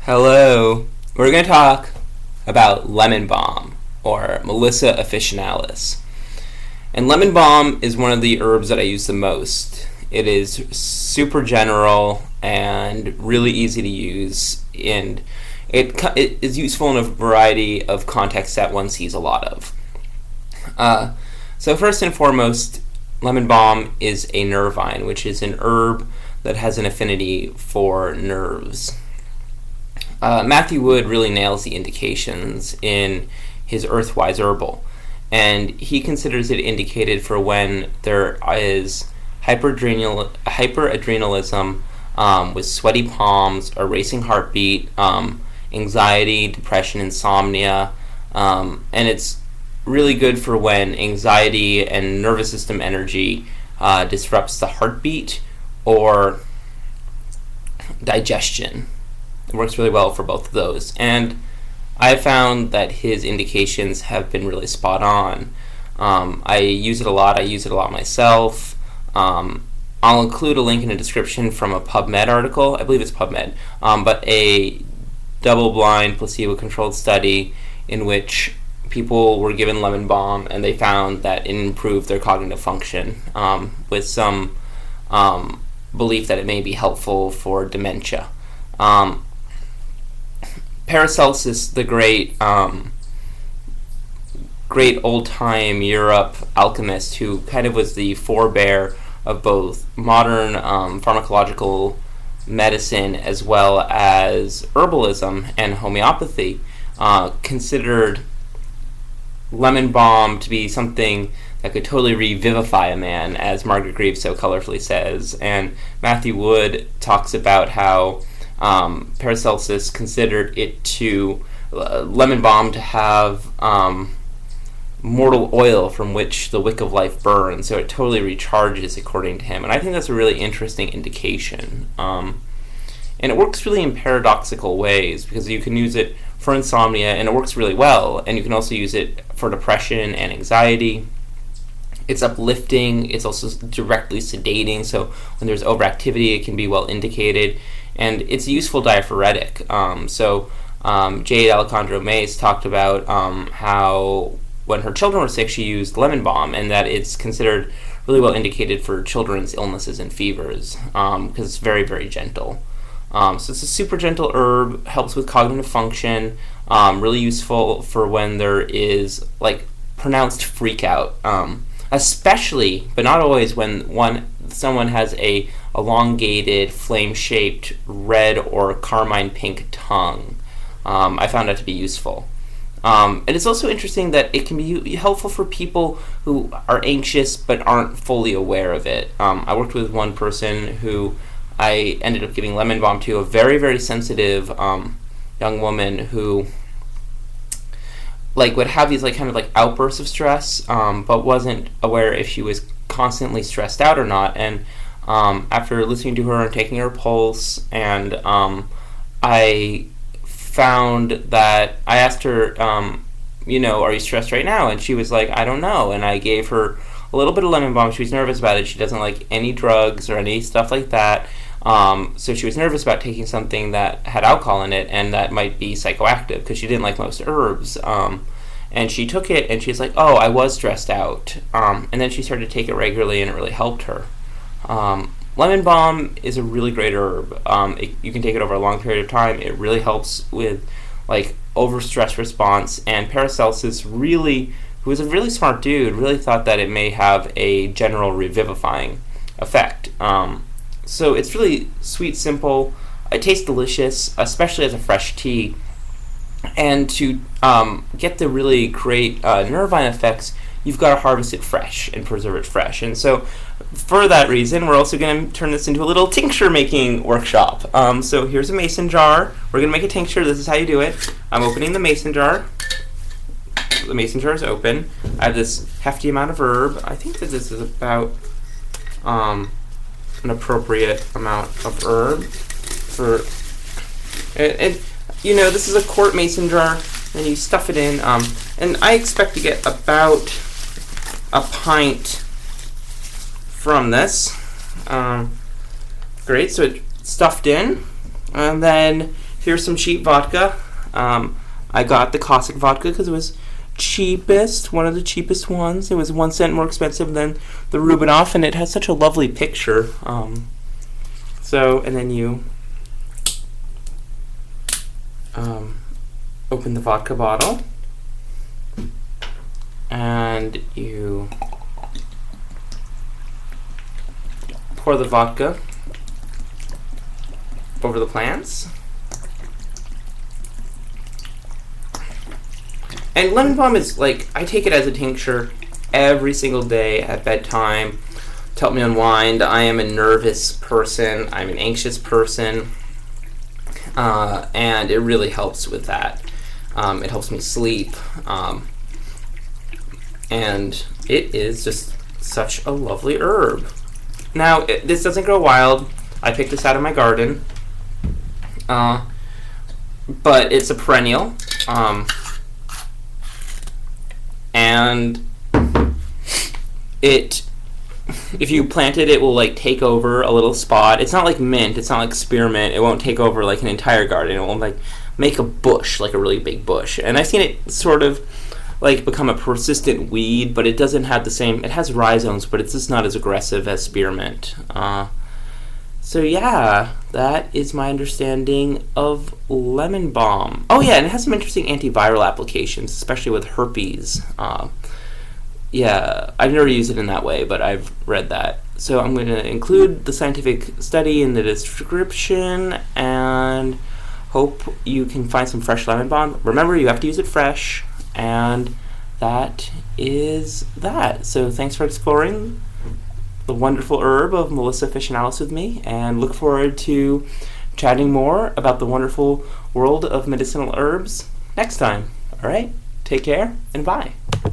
Hello. We're going to talk about lemon balm, or Melissa officinalis. And lemon balm is one of the herbs that I use the most. It is super general and really easy to use, and it is useful in a variety of contexts that one sees a lot of. So first and foremost, lemon balm is a nervine, which is an herb that has an affinity for nerves. Matthew Wood really nails the indications in his Earthwise Herbal, and he considers it indicated for when there is hyperadrenalism with sweaty palms, a racing heartbeat, anxiety, depression, insomnia, and it's really good for when anxiety and nervous system energy disrupts the heartbeat or digestion. It works really well for both of those, and I found that his indications have been really spot on. I use it a lot. I use it a lot myself. I'll include a link in the description from a PubMed article. I believe it's PubMed, but a double-blind, placebo-controlled study in which people were given lemon balm, and they found that it improved their cognitive function with some belief that it may be helpful for dementia. Paracelsus, the great old-time Europe alchemist, who kind of was the forebear of both modern pharmacological medicine as well as herbalism and homeopathy, considered lemon balm to be something that could totally revivify a man, as Margaret Greaves so colorfully says. And Matthew Wood talks about how Paracelsus considered it to lemon balm to have mortal oil from which the wick of life burns, so it totally recharges according to him. And I think that's a really interesting indication. And it works really in paradoxical ways, because you can use it for insomnia and it works really well, and you can also use it for depression and anxiety. It's uplifting, it's also directly sedating, so when there's overactivity it can be well indicated, and it's a useful diaphoretic. Jade Alejandro Mace talked about how when her children were sick she used lemon balm, and that it's considered really well indicated for children's illnesses and fevers, because it's very, very gentle. So it's a super gentle herb, helps with cognitive function, really useful for when there is like pronounced freak out, especially, but not always, when someone has a elongated, flame-shaped red or carmine pink tongue. I found that to be useful. And it's also interesting that it can be helpful for people who are anxious but aren't fully aware of it. I worked with one person who I ended up giving lemon balm to, a very, very sensitive young woman who would have these kind of outbursts of stress, but wasn't aware if she was constantly stressed out or not. And after listening to her and taking her pulse, and I found that I asked her, are you stressed right now? And she was like, I don't know. And I gave her a little bit of lemon balm. She was nervous about it. She doesn't like any drugs or any stuff like that. So she was nervous about taking something that had alcohol in it and that might be psychoactive, because she didn't like most herbs. And she took it and she's like, oh, I was stressed out. And then she started to take it regularly and it really helped her. Lemon balm is a really great herb. You can take it over a long period of time. It really helps with overstress response. And Paracelsus, really, who was a really smart dude, really thought that it may have a general revivifying effect. So it's really sweet, simple. It tastes delicious, especially as a fresh tea. And to get the really great nervine effects, you've got to harvest it fresh and preserve it fresh. And so for that reason, we're also going to turn this into a little tincture making workshop. So here's a mason jar. We're going to make a tincture. This is how you do it. I'm opening the mason jar. The mason jar is open. I have this hefty amount of herb. I think that this is about an appropriate amount of herb for... this is a quart mason jar, and you stuff it in, and I expect to get about a pint from this. Great, so it's stuffed in, and then here's some cheap vodka. I got the caustic vodka because it was cheapest, one of the cheapest ones. It was 1 cent more expensive than the Rubinoff, and it has such a lovely picture. And then you open the vodka bottle, and you pour the vodka over the plants. And lemon balm is like, I take it as a tincture every single day at bedtime to help me unwind. I am a nervous person. I'm an anxious person. And it really helps with that. It helps me sleep. And it is just such a lovely herb. Now, this doesn't grow wild. I picked this out of my garden. But it's a perennial. And if you plant it, it will like take over a little spot. It's not like mint. It's not like spearmint. It won't take over like an entire garden. It won't like make a bush, like a really big bush. And I've seen it sort of like become a persistent weed, but it doesn't have the same. It has rhizomes, but it's just not as aggressive as spearmint. So yeah, that is my understanding of lemon balm. Oh yeah, and it has some interesting antiviral applications, especially with herpes. Yeah, I've never used it in that way, but I've read that. So I'm going to include the scientific study in the description, and hope you can find some fresh lemon balm. Remember, you have to use it fresh, and that is that. So thanks for exploring the wonderful herb of Melissa Officinalis with me, and look forward to chatting more about the wonderful world of medicinal herbs next time. All right, take care, and bye.